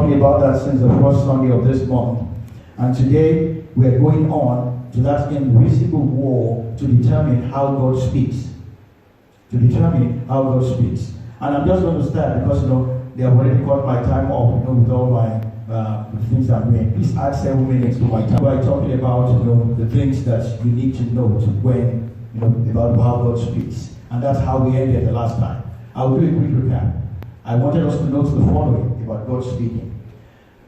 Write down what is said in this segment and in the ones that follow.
talking about that since the first Sunday of this month. And today we are going on to that invisible war to determine how God speaks. To determine how God speaks. And I'm just going to start because, they have already cut my time off, with all my things I'm doing. Please add 7 minutes to my time by talking about, the things that you need to know to when, about how God speaks. And that's how we ended the last time. I'll do a quick recap. I wanted us to note the following about God speaking.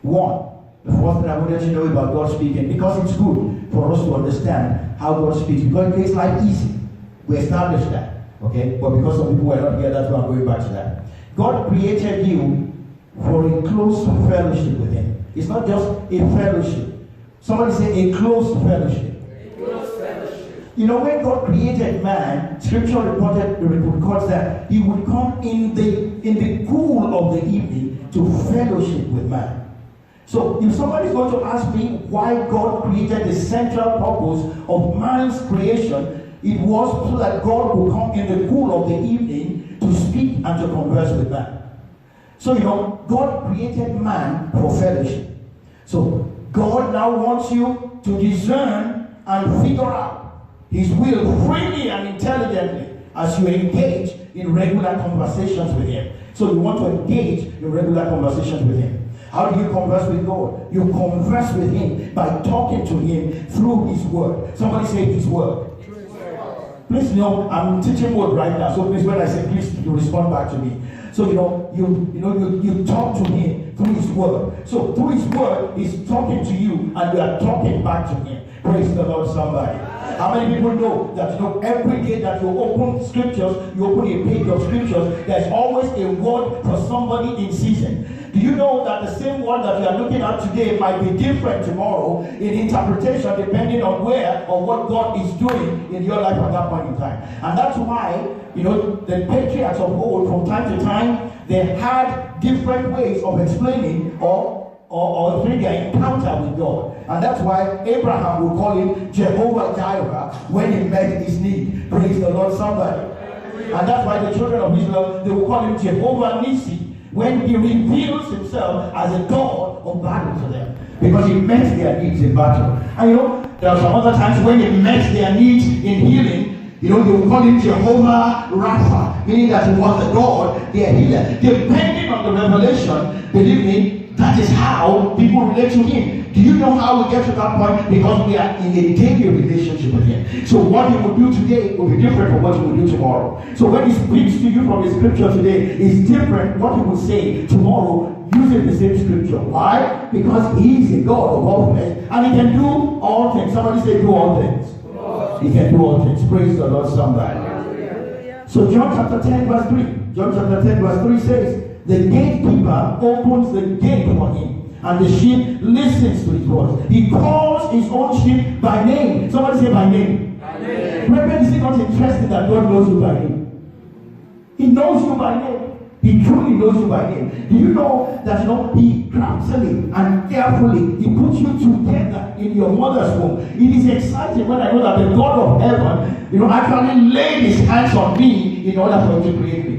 One, the first thing I wanted to know about God speaking, because it's good for us to understand how God speaks, because it makes life easy. We established that. Okay? But because some people were not here, that's why I'm going back to that. God created you for a close fellowship with Him. It's not just a fellowship. Somebody say a close fellowship. A close fellowship. When God created man, Scripture records that He would come in the cool of the evening to fellowship with man. So if somebody's going to ask me why God created the central purpose of man's creation, it was so that God would come in the cool of the evening to speak and to converse with man. So, God created man for fellowship. So, God now wants you to discern and figure out His will freely and intelligently as you engage in regular conversations with Him. So, you want to engage in regular conversations with Him. How do you converse with God? You converse with Him by talking to Him through His Word. Somebody say His Word. Please I'm teaching word right now, so please when I say please, you respond back to me. So you talk to Him through His Word. So through His Word, He's talking to you, and we are talking back to Him. Praise the Lord, somebody. How many people know that every day that you open scriptures, you open a page of scriptures, there's always a word for somebody in season? Do you know that the same word that you are looking at today might be different tomorrow in interpretation depending on where or what God is doing in your life at that point in time? And that's why, the patriarchs of old, from time to time, they had different ways of explaining or through their encounter with God. And that's why Abraham would call him Jehovah Jireh when he met his need. Praise the Lord, somebody. And that's why the children of Israel, they will call him Jehovah Nissi when he reveals himself as a God of battle to them. Because he met their needs in battle. And there are some other times when he met their needs in healing. They will call him Jehovah Rapha, meaning that he was the God, their healer. Depending on the revelation, believe me, that is how people relate to him. Do you know how we get to that point? Because we are in a daily relationship with him. So what he will do today will be different from what he will do tomorrow. So when he speaks to you from the scripture today, it's different what he will say tomorrow using the same scripture. Why? Because he is a God of all things. And he can do all things. Somebody say do all things. He can do all things. Praise the Lord, somebody. So John chapter 10 verse 3. John chapter 10 verse 3 says, the gatekeeper opens the gate for him, and the sheep listens to his voice. He calls his own sheep by name. Somebody say by name. By name. Brethren, is it not interesting that God knows you by name? He knows you by name. He truly knows you by name. Do you know that He craftily and carefully He puts you together in your mother's womb? It is exciting when I know that the God of heaven, actually laid His hands on me in order for Him to create me.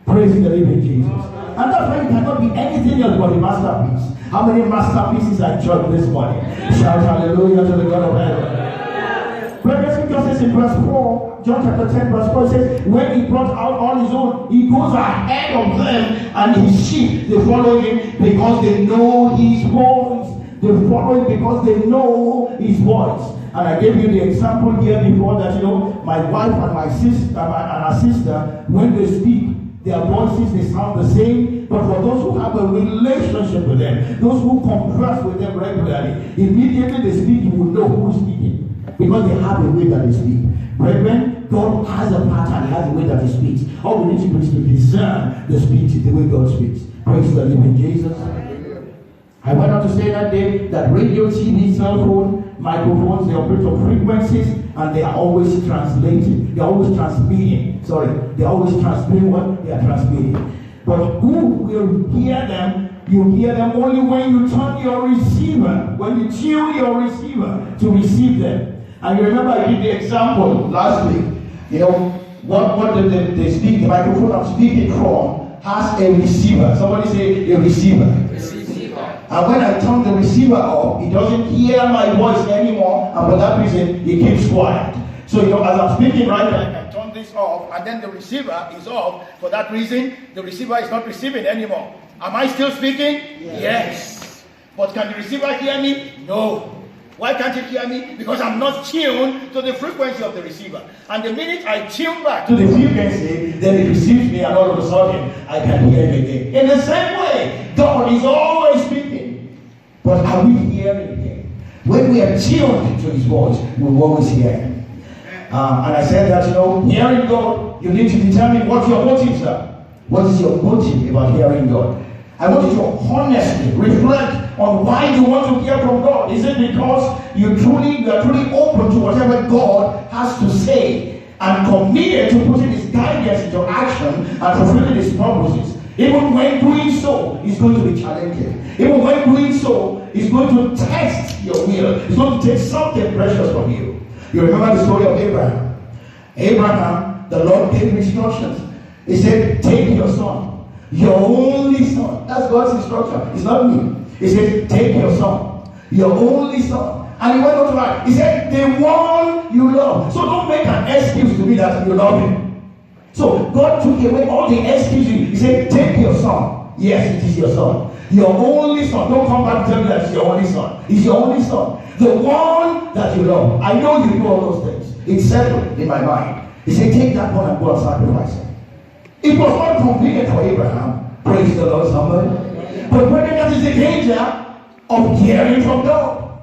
Praise the living Jesus. And that's why it cannot be anything else but a masterpiece. How many masterpieces I judged this morning? Shout hallelujah to the God of heaven. When Scripture says in verse 4, John chapter 10 verse 4, it says, when He brought out all His own, He goes ahead of them, and His sheep, they follow Him because they know His voice. They follow Him because they know His voice. And I gave you the example here before that, my wife and my sister and her sister, when they speak, their voices, they sound the same. But for those who have a relationship with them, those who converse with them regularly, immediately they speak, you will know who is speaking. Because they have a way that they speak. Brethren, God has a pattern, He has a way that He speaks. All we need to do is to discern the speech, the way God speaks. Praise the living Jesus. I went on to say that day that radio, TV, cell phone, microphones, they operate on frequencies, and they are always translating. They are always transmitting. They are always transmitting what they are transmitting. But who will hear them? You hear them only when you turn your receiver, when you tune your receiver to receive them. And you remember I did the example last week. What they speak, the microphone I'm speaking from has a receiver. Somebody say a receiver. And when I turn the receiver off, it doesn't hear my voice anymore, and for that reason, it keeps quiet. So, as I'm speaking right now, I can turn this off, and then the receiver is off. For that reason, the receiver is not receiving anymore. Am I still speaking? Yes. But can the receiver hear me? No. Why can't it hear me? Because I'm not tuned to the frequency of the receiver. And the minute I tune back to the frequency, then it receives me, and all of a sudden, I can hear it again. In the same way, God is always speaking. But are we hearing Him? When we are tuned to His voice, we will always hear Him. And I said that, hearing God, you need to determine what your motives are. What is your motive about hearing God? I want you to honestly reflect on why you want to hear from God. Is it because you are truly open to whatever God has to say and committed to putting His guidance into action and fulfilling His purposes? Even when doing so, it's going to be challenging. Even when doing so, it's going to test your will. It's going to take something precious from you. You remember the story of Abraham. Abraham, the Lord gave instructions. He said, take your son, your only son. That's God's instruction. It's not me. He said, take your son, your only son. And he went on to write. He said, the one you love. So don't make an excuse to me that you love him. So God took away all the excuses. He said, take your son. Yes, it is your son. Your only son. Don't come back and tell me that it's your only son. It's your only son. The one that you love. I know you do all those things. It's settled in my mind. He said, take that one and go and sacrifice it. It was not convenient for Abraham. Praise the Lord, somebody. But when that is the danger of hearing from God.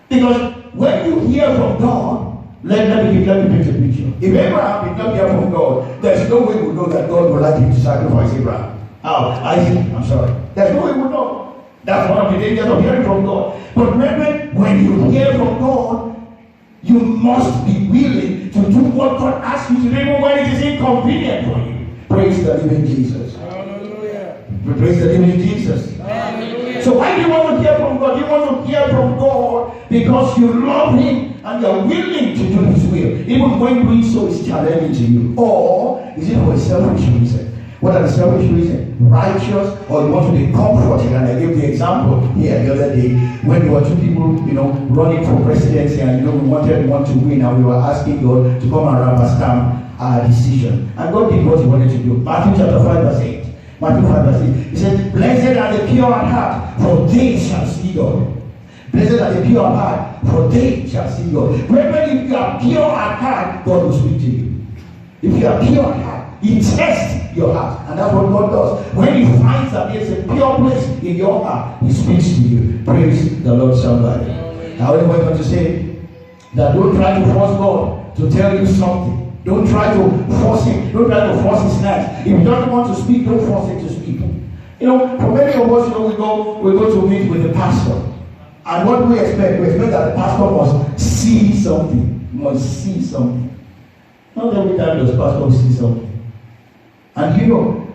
Because when you hear from God, let me paint a picture. If Abraham did not hear from God, there's no way we know that God would like him to sacrifice Abraham. Isaac, I'm sorry. There's no way we know. That's one of the dangers of hearing from God. But remember, when you hear from God, you must be willing to do what God asks you to do, even when it is inconvenient for you. Praise the living Jesus. Hallelujah. Praise the living Jesus. Hallelujah. So why do you want to hear from God? You want to hear from God because you love Him and you are willing to do His will, even when doing so is challenging to you. Or is it for a selfish reason? What are the selfish reasons? Righteous, or you want to be comforted? And I gave the example here the other day when there were two people, running for presidency, and we wanted one to win, and we were asking God to come and rubber stamp our decision. And God did what He wanted to do. Matthew chapter 5 verse 8. Matthew 5 verse 8. He said, blessed are the pure at heart, for they shall see God. Blessed are the pure at heart, for they shall see God. Remember, if you are pure at heart, God will speak to you. If you are pure at heart, He tests your heart. And that's what God does. When He finds that there's a pure place in your heart, He speaks to you. Praise the Lord, somebody. I only want to say that don't try to force God to tell you something. Don't try to force Him. Don't try to force His hands. If He doesn't want to speak, don't force Him to speak. For many of us, we go to meet with the pastor. And what do we expect? We expect that the pastor must see something. Must see something. Not every time does pastor see something. And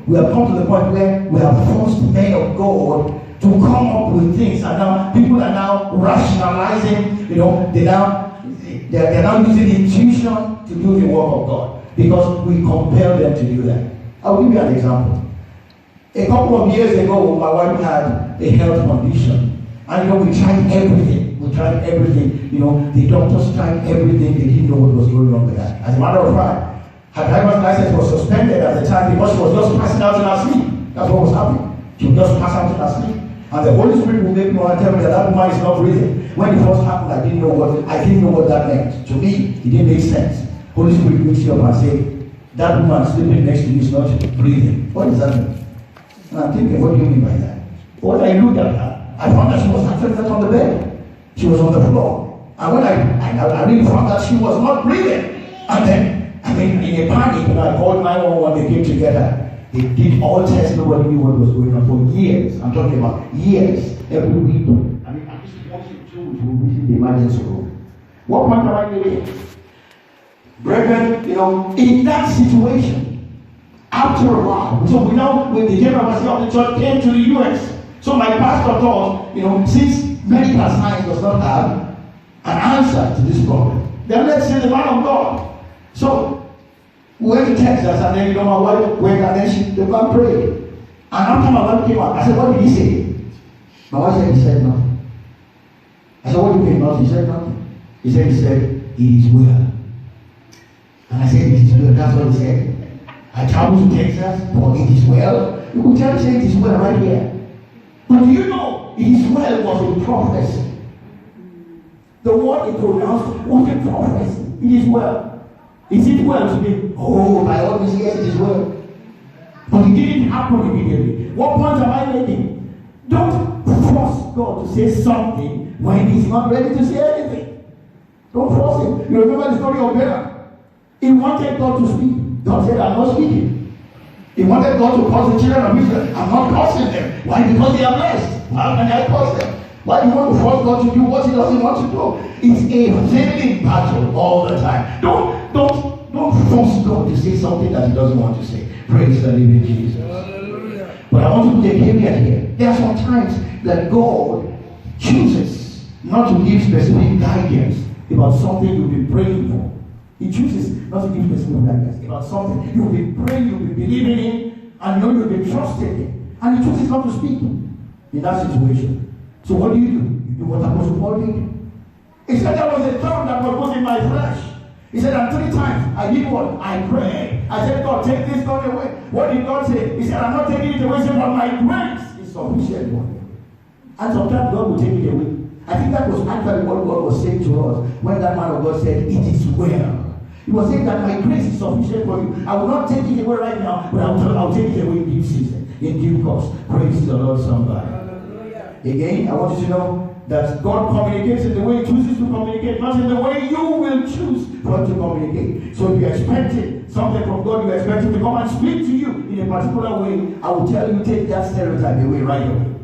we have come to the point where we have forced men of God to come up with things. And now people are now rationalizing, they're now using intuition to do the work of God. Because we compel them to do that. I'll give you an example. A couple of years ago, my wife had a health condition. And we tried everything. The doctors tried everything. They didn't know what was going on with her. As a matter of fact, her driver's license was suspended at the time because she was just passing out in her sleep. That's what was happening. She would just pass out in her sleep. And the Holy Spirit will make me want to tell me that woman is not breathing. When it first happened, I didn't know what that meant. To me, it didn't make sense. Holy Spirit wakes you up and say, that woman sleeping next to you is not breathing. What does that mean? And I'm thinking, what do you mean by that? When I looked at her, I found that she was actually not on the bed. She was on the floor. And when I really found that she was not breathing. And then, in a panic, I called 911, they came together. They did all tests, nobody knew what was going on for years. I'm talking about years, every week. At least once in 2 weeks, we'll visit the emergency room. What point am I making? Brethren, in that situation, after a while, so when the general overseer of the church came to the US, so my pastor thought, since medical science does not have an answer to this problem, then let's say the man of God. So we went to Texas, and then my wife went, and then they went and prayed. And after my wife came out, I said, what did he say? My wife said he said nothing. I said, what do you mean nothing? He said nothing. He said, it is well. And I said, it is well. That's what he said. I traveled to Texas, but it is well. You could tell me say it is well right here. But do you know, it is well was a prophecy. The word he pronounced was a prophecy. It is well. Is it well today? Oh, by all means, yes, it is well. But it didn't happen immediately. What point am I making? Don't force God to say something when he's not ready to say anything. Don't force him. You remember the story of Balaam? He wanted God to speak. God said, I'm not speaking. He wanted God to curse the children of Israel. I'm not cursing them. Why? Because they are blessed. How can I curse them? Why do you want to force God to do what he doesn't want to do? It's a failing battle all the time. Don't force God to say something that he doesn't want to say. Praise the living Jesus. Hallelujah. But I want to put a caveat here. There are some times that God chooses not to give specific guidance about something you've been praying for. He chooses not to give specific guidance about something you've been praying, you've been believing in, and you know you've been trusting in. And he chooses not to speak in that situation. So what do? You do what Apostle Paul did. He said there was a thorn that was put in my flesh. He said, and 3 times I did what? I prayed. I said, God, take this thorn away. What did God say? He said, I'm not taking it away. He said, but my grace is sufficient for you. And sometimes God will take it away. I think that was actually what God was saying to us when that man of God said, it is well. He was saying that my grace is sufficient for you. I will not take it away right now, but I'll take it away in due season, in due course. Praise the Lord, somebody. Again, I want you to know that God communicates in the way he chooses to communicate, not in the way you will choose for him to communicate. So if you're expecting something from God, you expect him to come and speak to you in a particular way, I will tell you, take that stereotype away right away.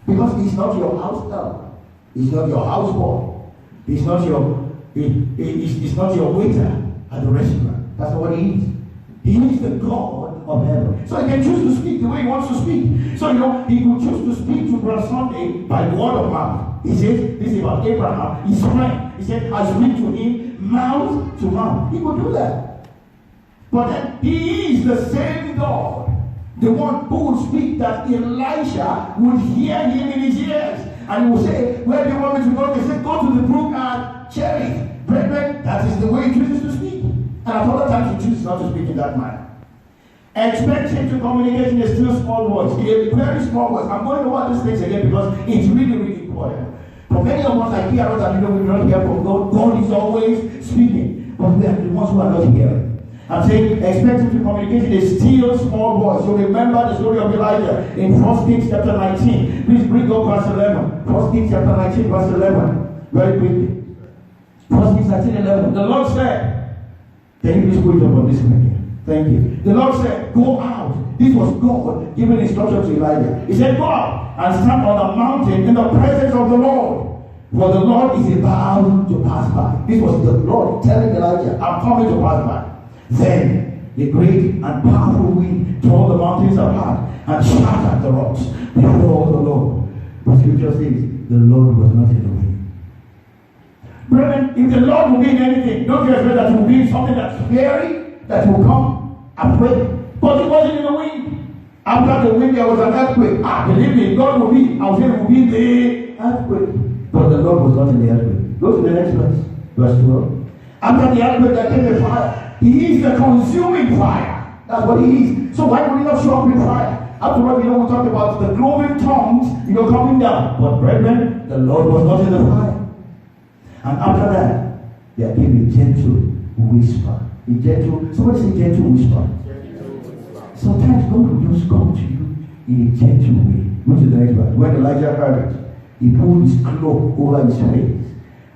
Because he's not your house girl. He's not your houseboy. He's not your waiter at the restaurant. That's not what he is. He is the God of heaven. So he can choose to speak the way he wants to speak. So he could choose to speak to Brother Sunday by word of mouth. He says, this is about Abraham, his friend. He said, I speak to him mouth to mouth. He could do that. But then he is the same God, the one who would speak that Elisha would hear him in his ears. And he would say, where do you want me to go? They said, go to the brook at Cherith. Brethren, that is the way he chooses to speak. And at other times he chooses not to speak in that manner. Expect him to communicate in a still small voice, in a very small voice. I'm going over these things again because it's really, really important. For many of us, I hear a lot that we do not hear from God. God is always speaking, but we are the ones who are not hearing. I'm saying, expect him to communicate in a still small voice. So remember the story of Elijah in 1 Kings chapter 19. Please bring up verse 11. 1 Kings chapter 19, verse 11. Very quickly. 1 Kings 19, 11. The Lord said, can you please put it up on this one again? Thank you. The Lord said, go out. This was God giving instruction to Elijah. He said, go out and stand on a mountain in the presence of the Lord. For the Lord is about to pass by. This was the Lord telling Elijah, I'm coming to pass by. Then the great and powerful wind tore the mountains apart and shattered the rocks before the Lord. The scripture says, the Lord was not in the wind. Brethren, if the Lord will be in anything, don't you expect that he will be in something that's scary, that will come afraid? But he wasn't in the wind. After the wind, there was an earthquake. Believe me, God will be, I will say, will be in the earthquake. But the Lord was not in the earthquake. Go to the next verse. Verse 12. After the earthquake, there came a fire. He is the consuming fire. That's what he is. So why would he not show up in fire? After all, we talk about the cloven tongues, coming down. But brethren, the Lord was not in the fire. And after that, there came a gentle whisper. A gentle, somebody say gentle whisper. Sometimes God will just come to you in a gentle way. Go to the next one. When Elijah heard it, he pulled his cloak over his face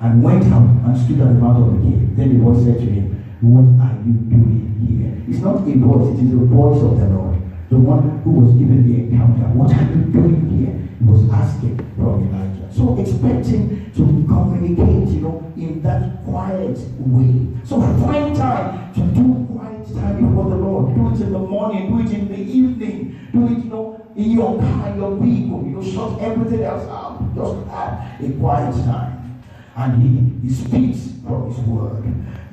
and went out and stood at the mouth of the cave. Then the voice said to him, what are you doing here? It's not a voice, it is the voice of the Lord. The one who was given the encounter. What are you doing here? He was asking from Elijah. So expect him to communicate, in that quiet way. So find time to do quiet time before the Lord. Do it in the morning, do it in the evening, do it, in your car, your vehicle, shut everything else out. Just have a quiet time. And he speaks from his word.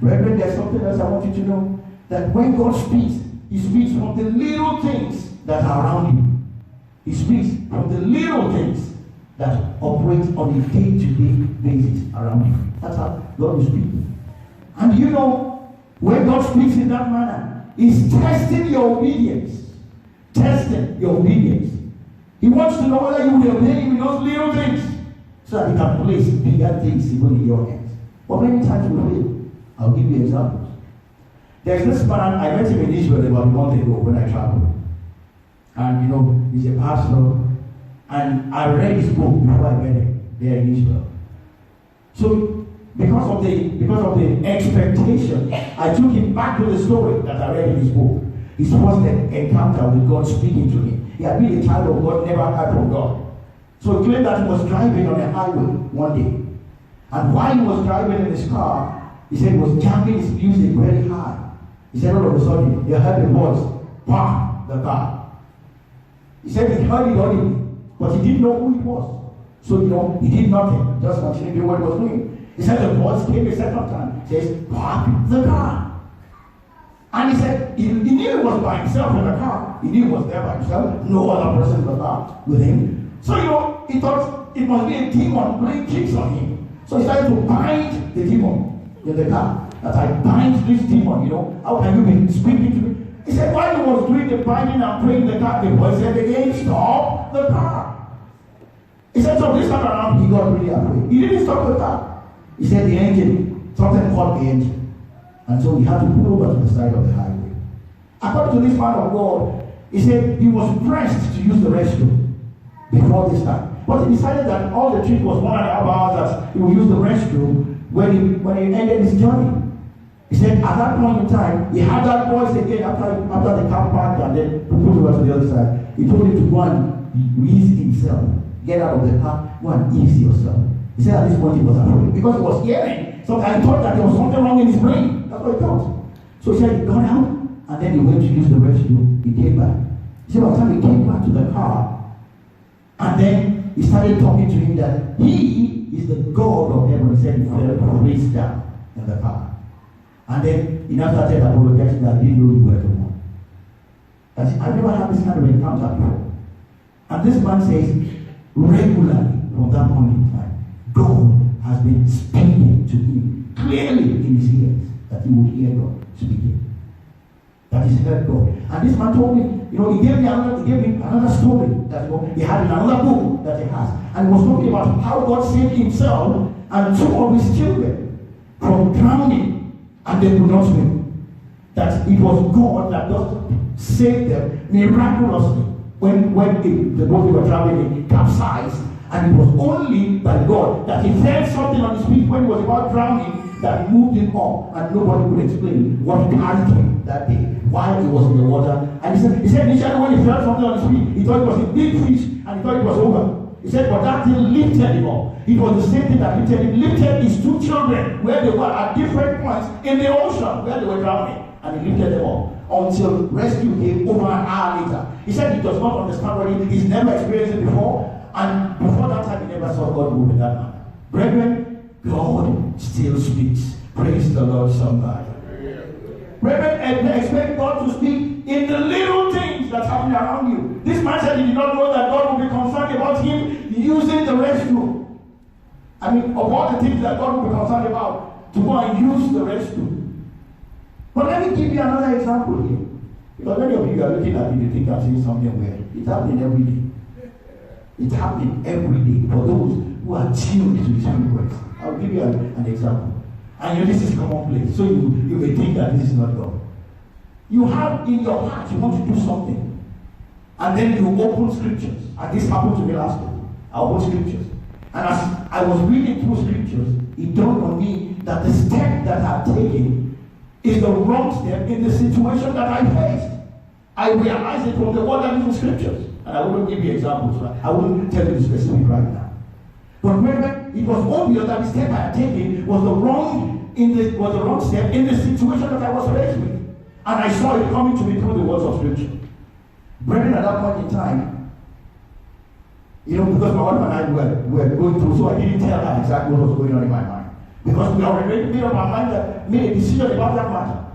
Brethren, there's something else I want you to know. That when God speaks, he speaks from the little things that are around you. He speaks from the little things that operates on a day-to-day basis around you. That's how God will speak. And you know, when God speaks in that manner, He's testing your obedience. Testing your obedience. He wants to know whether you will obey Him in those little things, so that He can place bigger things even in your hands. But many times we fail. I'll give you examples. There's this man, I met him in Israel about a month ago when I traveled. And you know, he's a pastor. And I read his book before I met him there in Israel. So because of the expectation, I took him back to the story that I read in his book. His first encounter with God speaking to him. He had been a child of God, never heard from God. So he claimed that he was driving on a highway one day. And while he was driving in his car, he said he was jamming his music very high. He said all of a sudden, he heard a voice, park the car. He said he heard it audibly, but he didn't know who it was. So, you know, he did nothing, just continued doing what he was doing. He said the voice came a second time. He says, park the car. And he said, he knew he was by himself in the car. He knew he was there by himself. No other person in the car with him. So, you know, he thought it must be a demon playing tricks on him. So he started to bind the demon in the car. That I bind this demon, you know. How can you be speaking to me? He said, while he was doing the binding and praying the car, the voice said again, stop the car. He said, so this time around, he got really afraid. He didn't stop the car. He said, the engine, something caught the engine. And so he had to pull over to the side of the highway. According to this man of God, he said he was pressed to use the restroom before this time. But he decided that all the trip was 1.5 hours that he would use the restroom when he ended his journey. He said at that point in time, he had that voice again after the car parked and then put over to the other side. He told him to go and ease himself. Get out of the car, go and ease yourself. He said at this point he was afraid because he was hearing. So I thought that there was something wrong in his brain. That's what he thought. So he said he got out and then he went to use the restroom. He came back. He said by the time he came back to the car, and then he started talking to him that he is the God of heaven. He said he fell face down in the car. And then he now started apologizing that he didn't know you were the one. I've never had this kind of encounter before. And this man says, regularly from that point in time, God has been speaking to him clearly in his ears that he would hear God speaking. That he's heard God. And this man told me, you know, he gave me another story that he had in another book that he has. And he was talking about how God saved himself and 2 of his children from drowning. And they could not swim. That it was God that just saved them miraculously. When the boat they were traveling, it capsized. And it was only by God that he felt something on his feet when he was about drowning that moved him up. And nobody could explain what carried him that day, why he was in the water. And he said initially when he felt something on his feet, he thought it was a big fish and he thought it was over. He said, but that thing lifted him up. It was the same thing that lifted him. Lifted his 2 children where they were at different points in the ocean where they were drowning. And he lifted them up until rescue came over an hour later. He said he does not understand what he's never experienced it before. And before that time, he never saw God move in that manner. Brethren, God still speaks. Praise the Lord, somebody. Brethren, expect God to speak in the little things that happen around you. This man said he did not know that God will be concerned about him using the restroom. I mean, of all the things that God will be concerned about, to go and use the restroom. But let me give you another example here. Because many of you are looking at me, you think I'm saying something weird. It's happening every day. It's happening every day for those who are tuned to the Spirit words. I'll give you an example. And you know, this is commonplace. So you may think that this is not God. You have in your heart, you want to do something. And then you open scriptures. And this happened to me last week. I opened scriptures. And as I was reading through scriptures, it dawned on me that the step that I've taken is the wrong step in the situation that I faced. I realized it from the word that is in scriptures. And I wouldn't give you examples. Right? I wouldn't tell you the specific right now. But remember, it was obvious that the step I had taken was the wrong step in the situation that I was faced with. And I saw it coming to me through the words of scripture. Brethren, at that point in time, you know, because my wife and I were going through, so I didn't tell her exactly what was going on in my mind. Because we already made up our mind that made a decision about that matter.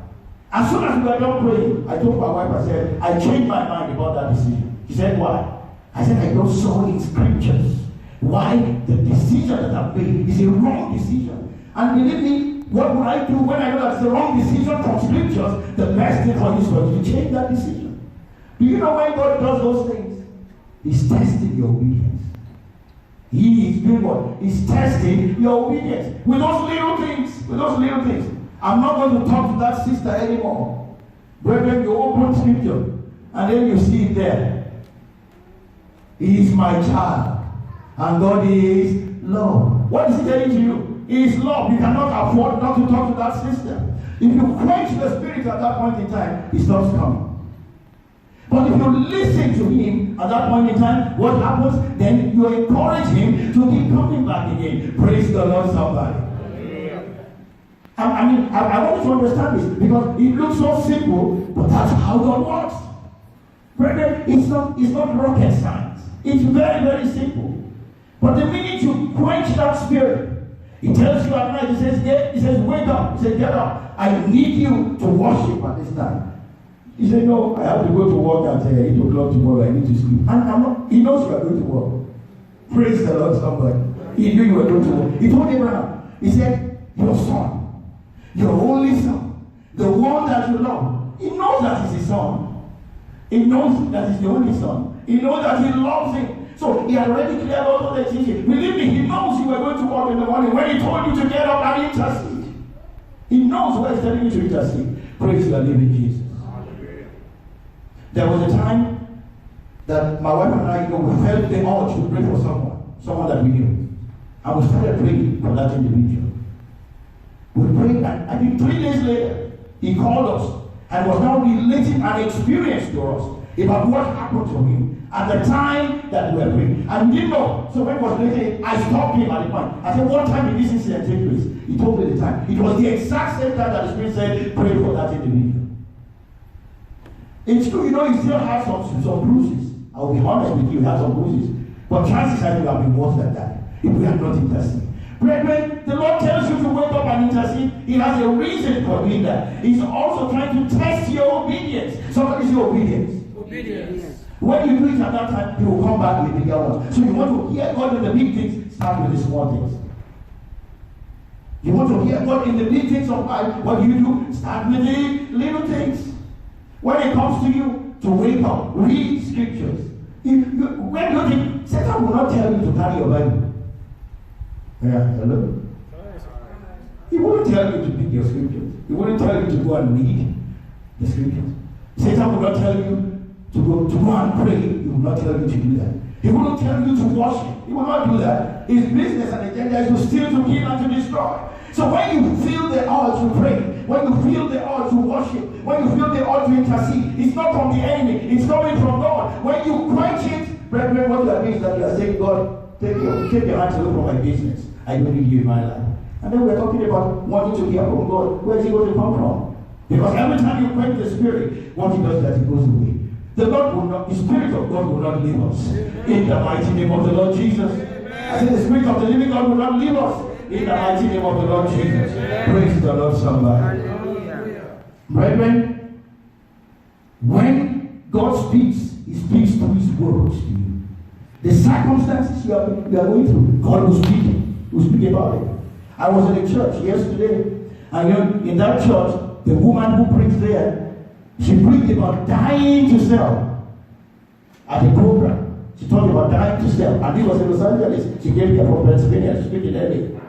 As soon as we were done praying, I told my wife, I said, I changed my mind about that decision. She said, why? I said, I just saw in scriptures Why? The decision that I've made is a wrong decision. And believe me, what would I do when I know that it's the wrong decision from scriptures? The best thing for you is for you to change that decision. Do you know when God does those things? He's testing your obedience. He is doing what? He's testing your obedience. With those little things. With those little things. I'm not going to talk to that sister anymore. Brethren, you open scripture and then you see it there. He is my child. And God is love. What is he telling to you? He is love. You cannot afford not to talk to that sister. If you quench the spirit at that point in time, he stops coming. But if you listen to him at that point in time, what happens? Then you encourage him to keep coming back again. Praise the Lord, somebody. I want you to understand this because it looks so simple, but that's how God works. Brethren, it's not rocket science. It's very, very simple. But the minute you quench that spirit, he tells you at night, he says, wake up. He says, get up. I need you to worship at this time. He said, no, I have to go to work at 8 o'clock tomorrow. I need to sleep. And he knows you are going to work. Praise the Lord, somebody. He knew you were going to work. He told Abraham, he said, your son, your only son, the one that you love. He knows that he's his son. He knows that he's the only son. He knows that he loves him. So he had already cleared all of the teaching. Believe me, he knows you were going to work in the morning when he told you to get up and intercede. He knows where he's telling you to intercede. Praise the living Jesus. There was a time that my wife and I, we felt the urge to pray for someone that we knew. And we started praying for that individual. We prayed, and I think 3 days later, he called us and was now relating an experience to us about what happened to him at the time that we were praying. And we didn't know. So when he was relating, I stopped him at the point. I said, what time did this incident take place? He told me the time. It was the exact same time that the Spirit said, pray for that individual. It's true, he still has some bruises. I'll be honest with you, he has some bruises. But chances are you have been worse than that if we are not interceding. Brethren, the Lord tells you to wake up and intercede. He has a reason for doing that. He's also trying to test your obedience. Somebody say obedience. Obedience. When you do it at that time, he will come back with bigger ones. So you want to hear God in the big things, start with the small things. You want to hear God in the big things of life, what do you do? Start with the little things. When it comes to you to wake up, read scriptures. When you think, Satan will not tell you to carry your Bible. Yeah, hello? He wouldn't tell you to pick your scriptures. He wouldn't tell you to go and read the scriptures. Satan will not tell you to go and pray. He will not tell you to do that. He will not tell you to worship. He will not do that. His business and agenda is to steal, to kill, and to destroy. So when you feel the urge to pray, when you feel the urge to worship, when you feel the urge to intercede, it's not from the enemy, it's coming from God. When you quench it, brethren, what you are doing is that you are saying, God, take your hands away from my business. I don't need you in my life. And then we're talking about wanting to hear from God. Where is he going to come from? Because every time you quench the Spirit, what he does is that he goes away. The Lord will not, the Spirit of God will not leave us. In the mighty name of the Lord Jesus. I said the Spirit of the living God will not leave us. In the mighty name of the Lord Jesus. Praise the Lord, somebody. Brethren, when God speaks, he speaks through his words to you. The circumstances you are going through, God will speak. He will speak about it. I was in a church yesterday, and in that church, the woman who preached there, she preached about dying to self at a program. She talked about dying to self, and this was in Los Angeles. She came here from Pennsylvania to speak in LA.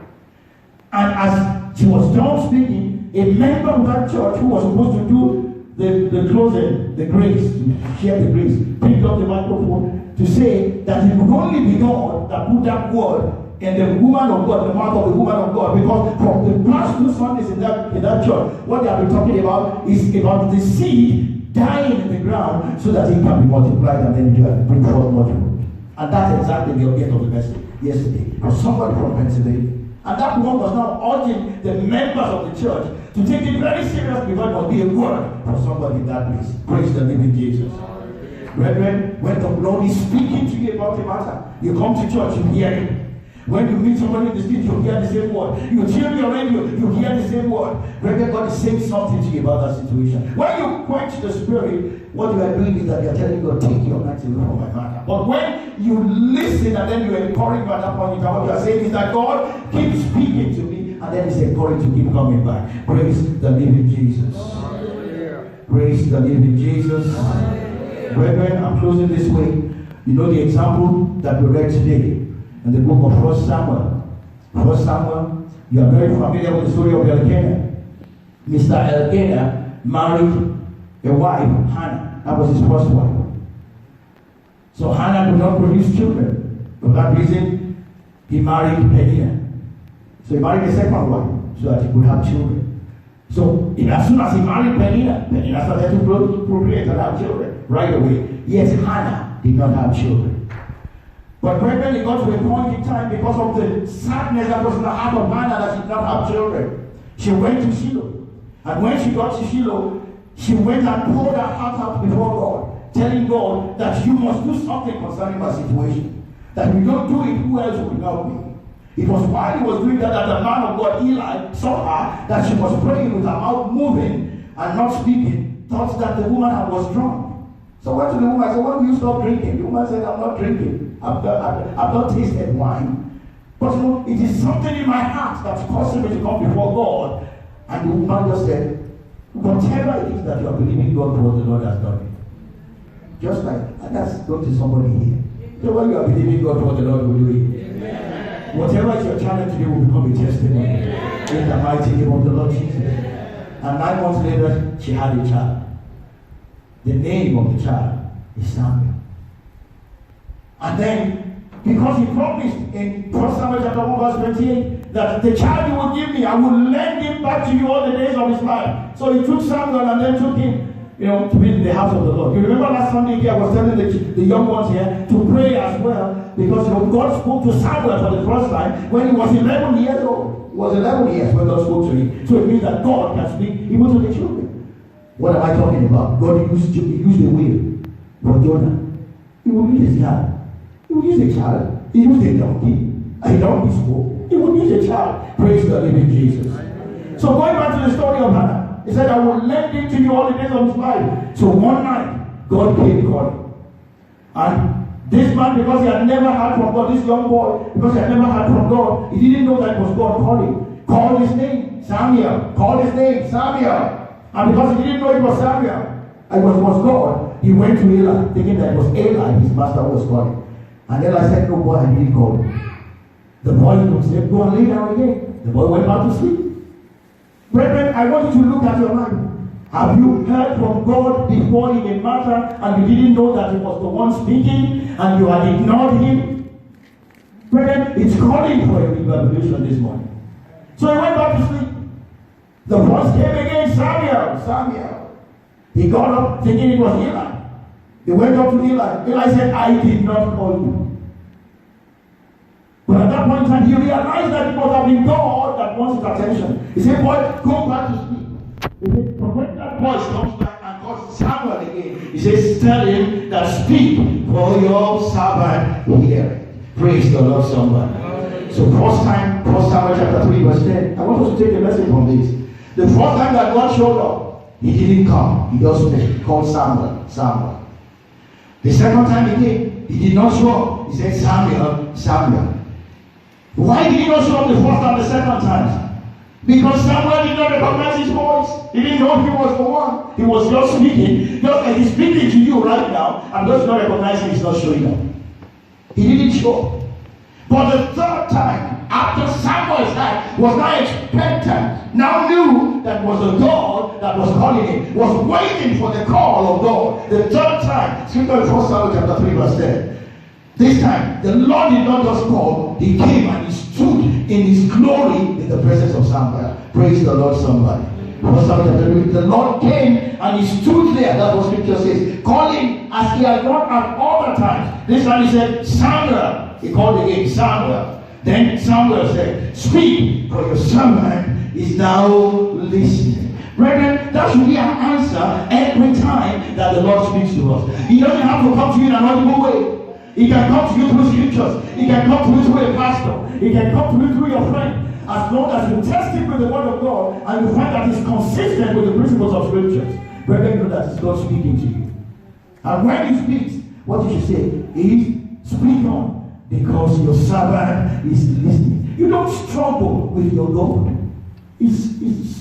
And as she was done speaking, a member of that church who was supposed to do the closing, the grace, to share the grace, picked up the microphone to say that it could only be God that put that word in the woman of God, the mouth of the woman of God, because from the past 2 Sundays in that church, what they have been talking about is about the seed dying in the ground so that it can be multiplied and then you can bring forth much fruit. And that's exactly the object of the message yesterday. It was somebody from Pennsylvania. And that one was now urging the members of the church to take it very seriously because it must be a word for somebody in that place. Praise the living Jesus. Brethren, when the Lord is speaking to you about a matter, you come to church, you hear him. When you meet somebody in the street, you hear the same word. You tune your radio, you hear the same word. Brethren, God is saying something to you about that situation. When you quench the Spirit, what you are doing is that you are telling God, take your hands away from my matter. But when you listen and then you encourage at that point in time, what you are saying is that God keeps speaking to me, and then it's encouraged to keep coming back. Praise the living Jesus. Praise the living Jesus. Brethren, I'm closing this way. You know the example that we read today in the book of 1 Samuel. 1 Samuel, you are very familiar with the story of Elkanah. Mr. Elkanah married a wife, Hannah. That was his first wife. So Hannah could not produce children. For that reason, he married Peninnah. So he married a second wife so that he could have children. So as soon as he married Peninnah, Peninnah started to procreate and have children right away. Yes, Hannah did not have children. But brethren, it got to a point in time because of the sadness that was in the heart of Hannah that she did not have children. She went to Shiloh. And when she got to Shiloh, she went and poured her heart out before God, telling God that you must do something concerning my situation. That if you don't do it, who else will help me? It was while he was doing that the man of God, Eli, saw her, that she was praying with her mouth moving and not speaking, thought that the woman was drunk. So went to the woman and said, "Why do you stop drinking?" The woman said, "I'm not drinking. I've not tasted wine. But you know, it is something in my heart that's causing me to come before God." And the woman just said, "Whatever it is that you are believing God for, the Lord has done it." Just like, and that's going to somebody here. Whatever you are believing God for, the Lord will do it. Amen. Whatever is your challenge today will become a testimony. Amen. In the mighty name of the Lord Jesus. And 9 months later, she had a child. The name of the child is Samuel. And then, because he promised in 1 Samuel chapter 1 verse 28 that the child you will give me, I will lend him back to you all the days of his life. So he took Samuel and then took him, to be in the house of the Lord. You remember last Sunday here, I was telling the young ones here to pray as well, because God spoke to Samuel for the first time when he was 11 years old. He was 11 years when God spoke to him. So it means that God can speak even to the children. What am I talking about? God used a wheel for Jonah. He will use a child. He will use a child. He used a donkey. A donkey spoke. He will use a child. Praise the living Jesus. So going back to the story of Hannah, he said, "I will lend him to you all the days of his life." So one night, God came calling. And this man, because he had never heard from God, this young boy, because he had never heard from God, he didn't know that it was God calling. Called his name, Samuel. Called his name, Samuel. And because he didn't know it was Samuel, and it was God, he went to Eli, thinking that it was Eli, his master, was calling. And Eli said, "No, boy, I didn't call you." The boy said, "Go and lay down again." The boy went back to sleep. Brethren, I want you to look at your life. Have you heard from God before in a matter and you didn't know that He was the one speaking and you had ignored Him? Brethren, it's calling for a revelation this morning. So he went back to sleep. The voice came again, "Samuel, Samuel." He got up thinking it was Eli. He went up to Eli. Eli said, "I did not call you." But at that point in time, he realized that it must have been God that wants his attention. He said, "Boy, go back to sleep." He said, but when that voice comes back and calls Samuel again, he says, "Tell him that speak, for your servant hear." Praise the Lord, somebody. So first time, 1 Samuel chapter 3 verse 10. I want us to take a lesson from this. The first time that God showed up, He didn't come. He just called Samuel, Samuel. The second time He came, He did not show up. He said, "Samuel, Samuel." Why did He not show up the first and the second time? Because Samuel did not recognize his voice. He didn't know he was the one. He was just speaking. Just like He's speaking to you right now, and just not recognizing He's not showing up. He didn't show up. But the third time, after Samuel's died, was now expectant, now knew that was a God that was calling him, was waiting for the call of God. The third time, scripture in 1 Samuel chapter 3 verse 10. This time, the Lord did not just call, He came and He stood in His glory in the presence of Samuel. Praise the Lord, somebody. 1 Samuel chapter 3, the Lord came and He stood there. That's what scripture says. Calling as He had done at other times. This time He said, "Samuel." He called again, "Samuel." Then Samuel said, "Speak, for your servant is now listening." Brethren, that should be our answer every time that the Lord speaks to us. He doesn't have to come to you in an audible way. He can come to you through scriptures. He can come to you through a pastor. He can come to you through your friend. As long as you test him with the word of God and you find that he's consistent with the principles of scriptures, brethren, know that it's God speaking to you. And when He speaks, what you should say is, Speak on, because your servant is listening. You don't struggle with your God. It's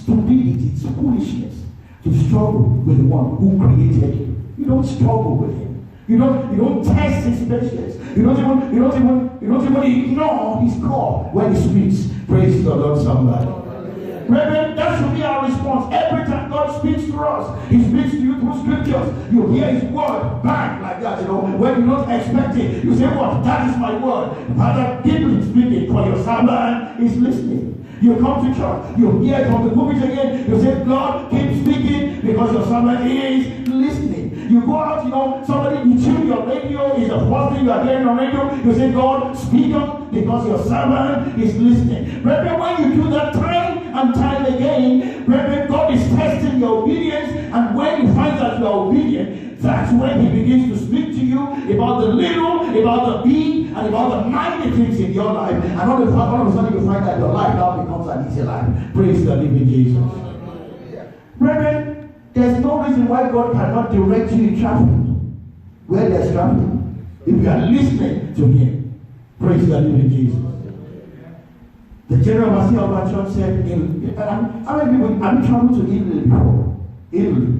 stupidity, it's foolishness to struggle with the one who created you. You don't struggle with him. You don't test his patience. You don't even ignore his call when he speaks. Praise the Lord, somebody. Brethren, that should be our response. Every time God speaks to us, he speaks to you through scriptures. You hear his word, bang, like that, when you're not expecting. You say, what? That is my word. Father, give him speaking, for your servant is listening. You come to church, you hear it from the pulpit again, you say, Lord, keep speaking, because your servant is listening. You go out, somebody, you tune your radio, is the first thing you are hearing on radio, you say, God, speak up, because your servant is listening. Brethren, when you do that time and time again, brethren, God is testing your obedience, and when he finds that you are obedient, that's when he begins to speak to you about the little, about the big, and about the mighty things in your life. And all of a sudden you find that your life now becomes an easy life. Praise the living Jesus. Brethren, there's no reason why God cannot direct you in traffic. Where there's traffic, if you are listening to him. Praise the living Jesus. The general overseer of our church said, how many people have you traveled to Italy before? Italy.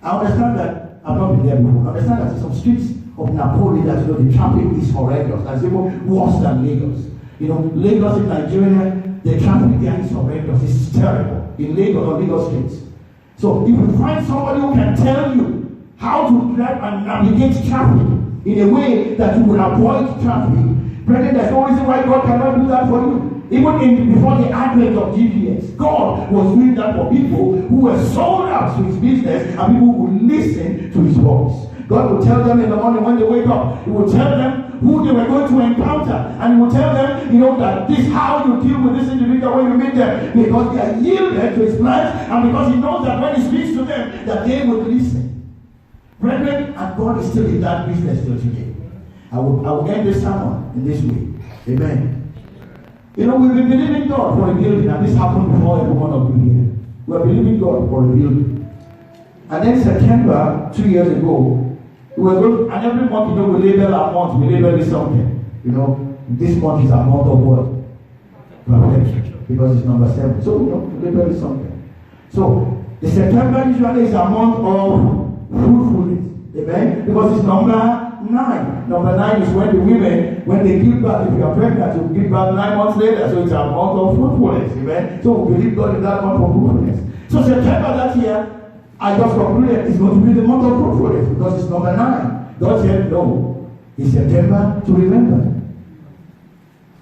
I understand that I've not been there before. I understand that in some streets of Napoli, that the traffic is horrendous. That's even worse than Lagos. Lagos in Nigeria, the traffic there is horrendous. It's terrible in Lagos or Lagos streets. So if you find somebody who can tell you how to drive and navigate traffic in a way that you will avoid traffic, brethren, there's no reason why God cannot do that for you. Even before the advent of GPS, God was doing that for people who were sold out to his business and people who would listen to his voice. God will tell them in the morning when they wake up. He will tell them who they were going to encounter. And he will tell them, that this is how you deal with this individual when you meet them. Because they are yielded to his plans, and because he knows that when he speaks to them, that they will listen. Brethren, and God is still in that business till today. I will end this sermon in this way. Amen. We've been believing God for a building, and this happened before every one of you here. We are believing God for a building. And then September, 2 years ago, we were going, and every month, we label our month, we label it something. This month is a month of what? Perfection. Because it's number 7. So, we label it something. So, the September usually is a month of fruitfulness. Amen? Because it's number 9. Number 9 is when the women, when they give birth, if you are pregnant, you give birth 9 months later. So it's a month of fruitfulness. Amen? So we believe God in that month of fruitfulness. So September that year, I just concluded it's going to be the month of fruitfulness because it's number 9. God said, no, it's September to remember.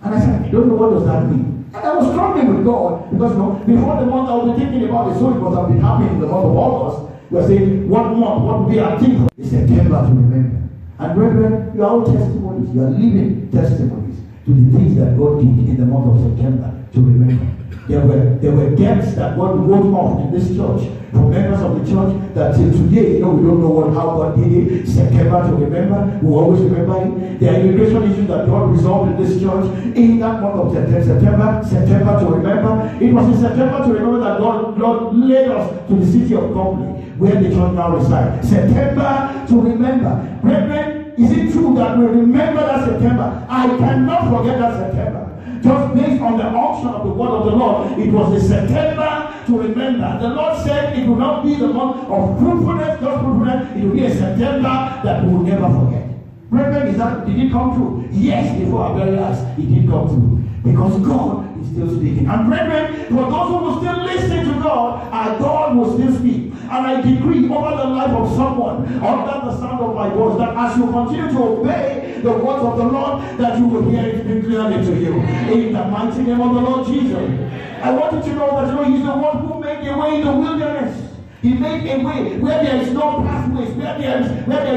And I said, I don't know what does that mean. And I was struggling with God because before the month I was thinking about it, so it must have been happening in the month of August. We are saying, what month, what would be our thing? It's September to remember. And brethren, you are all testimonies. You are living testimonies to the things that God did in the month of September to remember. There were debts that God wrote off in this church for members of the church that till today, we don't know how God did it. September to remember, we always remember it. There are immigration issues that God resolved in this church in that month of September to remember. It was in September to remember that God led us to the city of Company, where the church now resides. September to remember. Brethren, is it true that we remember that September? I cannot forget that September. Just based on the unction of the word of the Lord, it was the September to remember. The Lord said it will not be the month of fruitfulness, just fruitfulness. It will be a September that we will never forget. Brethren, did it come true? Yes, before our very eyes, it did come true. Because God is still speaking. And brethren, for those who will still listen to God, our God will still speak. And I decree over the life of someone under the sound of my voice that as you continue to obey the words of the Lord, that you will hear it clearly to you. In the mighty name of the Lord Jesus. I want you to know that He's the one who made a way in the wilderness. He made a way where there is no pathways, where there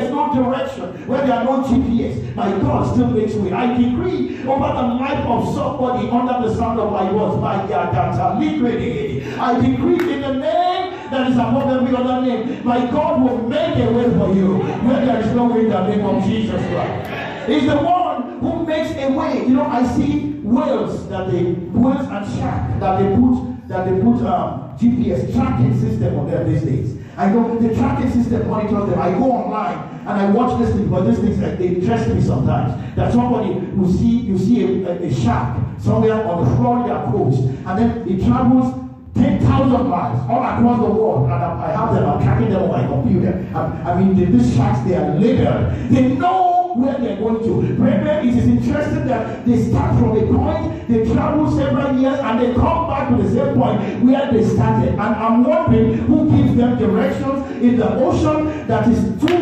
is no direction, where there are no GPS. My God still makes way. I decree over the life of somebody under the sound of my voice. I decree in the name that is above every other name. My God will make a way for you where there is no way in the name of Jesus Christ. He's the one who makes a way. I see whales and sharks that they put GPS tracking system on them these days. I know the tracking system monitors them. I go online and I watch this thing, because these things they interest me sometimes. That somebody will see, you see a shark somewhere on the Florida coast, and then it travels 10,000 miles all across the world, and I have them, I'm tracking them on my computer. I mean, these sharks, they are labeled. They know where they're going to. Brethren, it is interesting that they start from a point, they travel several years, and they come back to the same point where they started. And I'm wondering who gives them directions in the ocean that is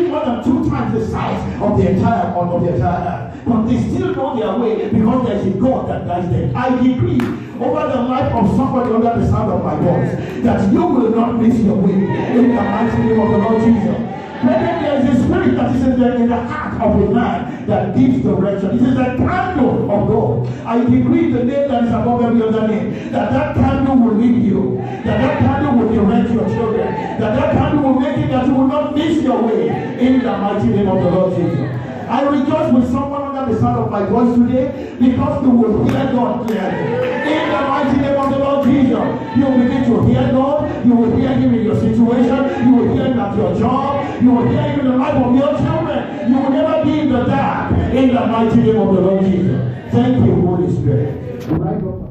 more than 2 times the size of the entire earth. But they still know their way, because there is a God that guides them. I decree over the life of somebody under the sound of my voice that you will not miss your way in the mighty name of the Lord Jesus. Brethren, there is a spirit that is in the heart of a man that gives direction. It is the candle of God. I decree the name that is above every other name, that candle will lead you, that candle will direct your children, that candle will make it that you will not miss your way in the mighty name of the Lord Jesus. I rejoice with someone under the sound of my voice today, because you will hear God clearly. In the mighty name of the Lord Jesus, you will begin to hear God. You will hear Him in your situation. You will hear Him at your job. You will hear Him in the life of your children. You will never be in the dark. In the mighty name of the Lord Jesus. Thank you, Holy Spirit.